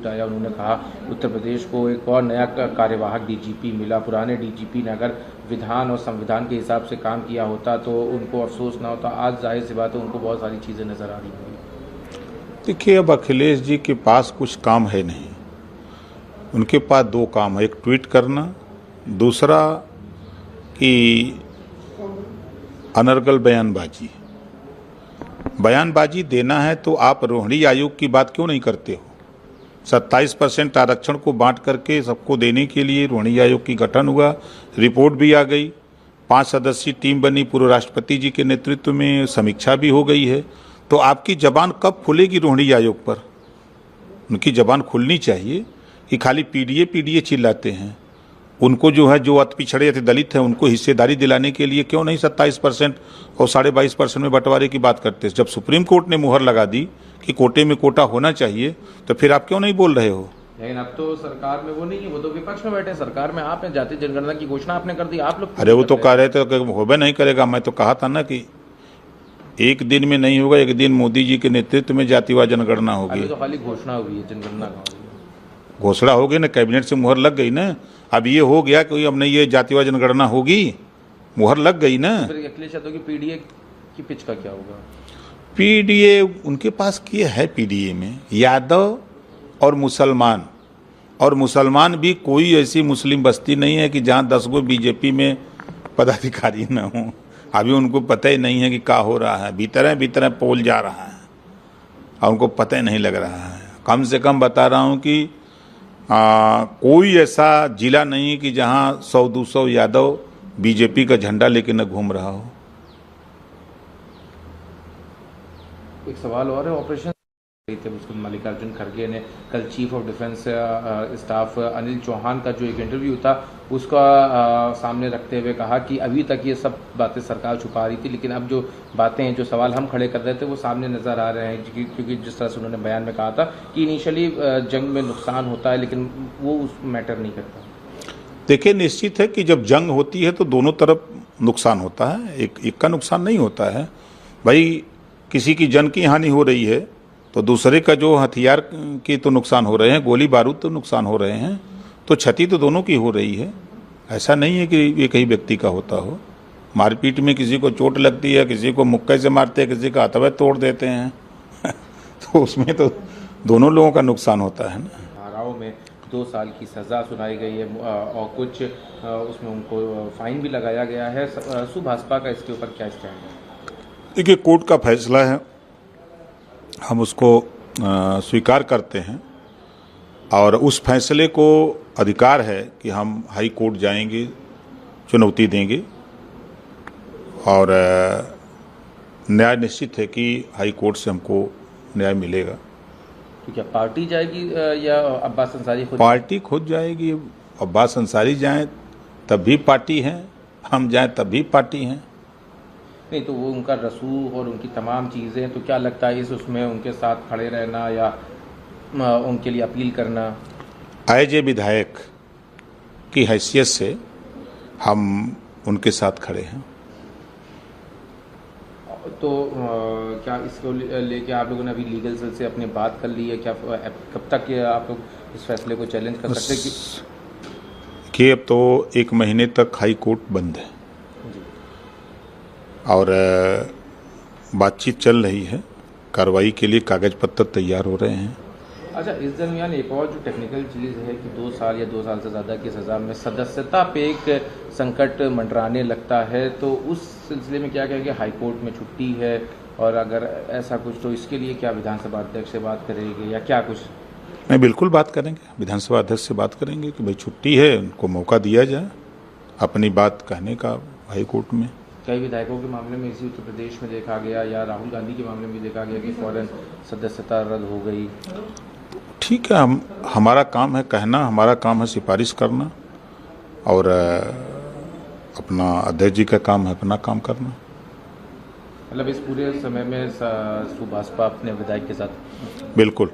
उठाया। उन्होंने कहा उत्तर प्रदेश को एक और नया कार्यवाहक डीजीपी मिला। पुराने डीजीपी ने अगर विधान और संविधान के हिसाब से काम किया होता तो उनको अफसोस ना होता। आज जाहिर सी बात है उनको बहुत सारी चीज़ें नज़र आ रही होंगी। देखिए, अब अखिलेश जी के पास कुछ काम है नहीं। उनके पास दो काम है, एक ट्वीट करना, दूसरा कि अनर्गल बयानबाजी देना है। तो आप रोहिणी आयोग की बात क्यों नहीं करते हो? 27% आरक्षण को बांट करके सबको देने के लिए रोहिणी आयोग की गठन हुआ, रिपोर्ट भी आ गई, 5 सदस्यीय टीम बनी पूर्व राष्ट्रपति जी के नेतृत्व में, समीक्षा भी हो गई है। तो आपकी जबान कब खुलेगी रोहिणी आयोग पर? उनकी जबान खुलनी चाहिए कि खाली पीडीए चिल्लाते हैं। उनको जो है, जो अति पिछड़े अति दलित हैं, उनको हिस्सेदारी दिलाने के लिए क्यों नहीं 27% और 22.5% में बंटवारे की बात करते? जब सुप्रीम कोर्ट ने मुहर लगा दी कि कोटे में कोटा होना चाहिए, तो फिर आप क्यों नहीं बोल रहे हो? लेकिन अब तो सरकार में वो नहीं है, वो तो विपक्ष में बैठे। सरकार में आप हैं, जातीय जनगणना की घोषणा आपने कर दी, आप लोग। अरे वो तो कह रहे थे होबे नहीं करेगा। मैं तो कहा था ना कि एक दिन में नहीं होगा, एक दिन मोदी जी के नेतृत्व में जातिवार जनगणना होगी। तो खाली घोषणा हुई है, जनगणना घोषणा हो गई ना, कैबिनेट से मुहर लग गई ना। अब ये हो गया कि अब नहीं, ये जातिवार जनगणना होगी, मुहर लग गई ना। फिर अखिलेश यादव की पीडीए की पिच का क्या होगा? पीडीए उनके पास किए है। पीडीए में यादव और मुसलमान भी कोई ऐसी मुस्लिम बस्ती नहीं है कि जहां 10 गो बीजेपी में पदाधिकारी न हो। अभी उनको पता ही नहीं है कि क्या हो रहा है। भीतर पोल जा रहा है और उनको पता ही नहीं लग रहा है। कम से कम बता रहा हूं कि कोई ऐसा जिला नहीं है कि जहां 100-200 यादव बीजेपी का झंडा लेके न घूम रहा हो। एक सवाल और है, ऑपरेशन थे उसको मल्लिकार्जुन खड़गे ने कल chief of defence staff Anil Chauhan का जो एक इंटरव्यू था उसका सामने रखते हुए कहा कि अभी तक ये सब बातें सरकार छुपा रही थी, लेकिन अब जो बातें, जो सवाल हम खड़े कर रहे थे वो सामने नज़र आ रहे हैं। क्योंकि जिस तरह से उन्होंने बयान में कहा था कि इनिशियली जंग में नुकसान होता है, लेकिन वो उस मैटर नहीं करता। देखिए, निश्चित है कि जब जंग होती है तो दोनों तरफ नुकसान होता है, एक का नुकसान नहीं होता है। भाई, किसी की जन की हानि हो रही है तो दूसरे का जो हथियार के तो नुकसान हो रहे हैं, गोली बारूद तो नुकसान हो रहे हैं, तो क्षति तो दोनों की हो रही है। ऐसा नहीं है कि ये कहीं व्यक्ति का होता हो। मारपीट में किसी को चोट लगती है, किसी को मुक्के से मारते हैं, किसी का हाथ तोड़ देते हैं तो उसमें तो दोनों लोगों का नुकसान होता है ना। धाराओं में 2 साल की सज़ा सुनाई गई है और कुछ उसमें उनको फाइन भी लगाया गया है। भाजपा का इसके ऊपर क्या स्टैंड है? देखिए, कोर्ट का फैसला है, हम उसको स्वीकार करते हैं और उस फैसले को अधिकार है कि हम हाई कोर्ट जाएंगे, चुनौती देंगे और न्याय निश्चित है कि हाई कोर्ट से हमको न्याय मिलेगा। तो क्या पार्टी जाएगी या अब्बास अंसारी खुद? पार्टी खुद जाएगी। अब्बास अंसारी जाएं तब भी पार्टी है, हम जाएं तब भी पार्टी हैं। नहीं तो वो उनका रसूख और उनकी तमाम चीज़ें, तो क्या लगता है उसमें उनके साथ खड़े रहना या उनके लिए अपील करना? एज ए विधायक की हैसियत से हम उनके साथ खड़े हैं। तो क्या इसको लेके आप लोगों ने अभी लीगल सेल से अपनी बात कर ली है? क्या कब तक आप लोग इस फैसले को चैलेंज कर सकते हैं कि अब तो 1 महीने तक हाई कोर्ट बंद है और बातचीत चल रही है, कार्रवाई के लिए कागज पत्र तैयार हो रहे हैं। अच्छा, इस दरमियान एक और जो टेक्निकल चीज़ है कि 2 साल या 2 साल से ज़्यादा की सज़ा में सदस्यता पे एक संकट मंडराने लगता है, तो उस सिलसिले में क्या कहेंगे? हाई कोर्ट में छुट्टी है और अगर ऐसा कुछ, तो इसके लिए क्या विधानसभा अध्यक्ष से बात करेंगे या क्या कुछ? नहीं, बिल्कुल बात करेंगे, विधानसभा अध्यक्ष से बात करेंगे कि भाई छुट्टी है, उनको मौका दिया जाए अपनी बात कहने का हाई कोर्ट में। कई विधायकों के मामले में इसी उत्तर प्रदेश में देखा गया या राहुल गांधी के मामले में देखा गया कि फौरन सदस्यता रद्द हो गई। ठीक है, हमारा काम है कहना, हमारा काम है सिफारिश करना और अपना अध्यक्ष जी का काम है अपना काम करना। मतलब इस पूरे समय में भाजपा अपने विधायक के साथ? बिल्कुल।